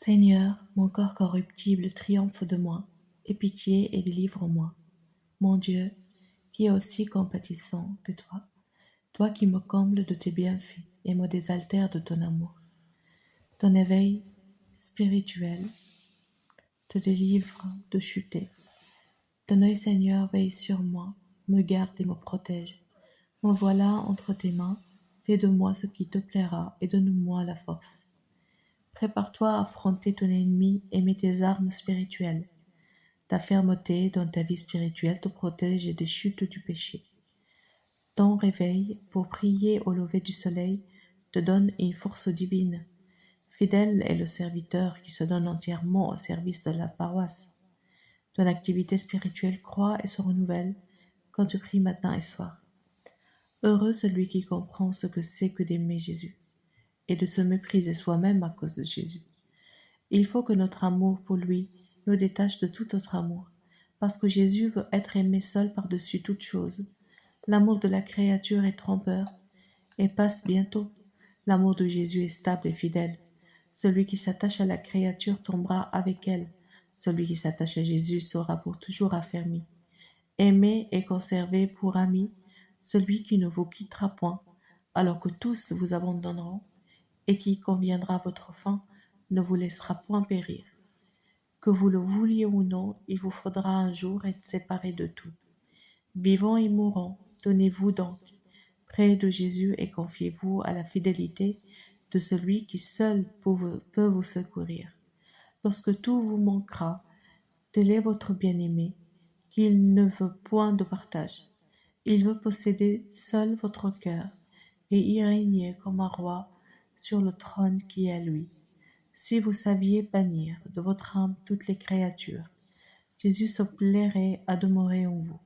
Seigneur, mon corps corruptible triomphe de moi, aie pitié et délivre-moi. Mon Dieu, qui est aussi compatissant que toi qui me combles de tes bienfaits et me désaltères de ton amour. Ton éveil spirituel te délivre de chuter. Ton œil, Seigneur, veille sur moi, me garde et me protège. Me voilà entre tes mains, fais de moi ce qui te plaira et donne-moi la force. Prépare-toi à affronter ton ennemi et mets tes armes spirituelles. Ta fermeté dans ta vie spirituelle te protège des chutes du péché. Ton réveil pour prier au lever du soleil te donne une force divine. Fidèle est le serviteur qui se donne entièrement au service de la paroisse. Ton activité spirituelle croît et se renouvelle quand tu pries matin et soir. Heureux celui qui comprend ce que c'est que d'aimer Jésus et de se mépriser soi-même à cause de Jésus. Il faut que notre amour pour lui nous détache de tout autre amour, parce que Jésus veut être aimé seul par-dessus toute chose. L'amour de la créature est trompeur et passe bientôt. L'amour de Jésus est stable et fidèle. Celui qui s'attache à la créature tombera avec elle. Celui qui s'attache à Jésus sera pour toujours affermi. Aimez et conservez pour ami celui qui ne vous quittera point, alors que tous vous abandonneront, et qui conviendra à votre fin, ne vous laissera point périr. Que vous le vouliez ou non, il vous faudra un jour être séparés de tout. Vivants et mourants, donnez-vous donc près de Jésus et confiez-vous à la fidélité de celui qui seul peut vous secourir. Lorsque tout vous manquera, tel est votre bien-aimé, qu'il ne veut point de partage. Il veut posséder seul votre cœur et y régner comme un roi sur le trône qui est à lui. Si vous saviez bannir de votre âme toutes les créatures, Jésus se plairait à demeurer en vous.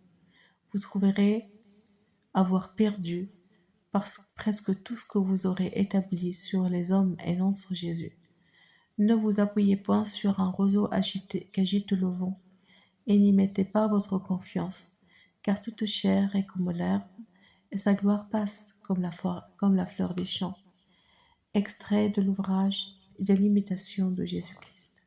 Vous trouverez avoir perdu presque tout ce que vous aurez établi sur les hommes et non sur Jésus. Ne vous appuyez point sur un roseau qu'agite le vent, et n'y mettez pas votre confiance, car toute chair est comme l'herbe, et sa gloire passe comme la fleur des champs. Extrait de l'ouvrage de l'imitation de Jésus-Christ.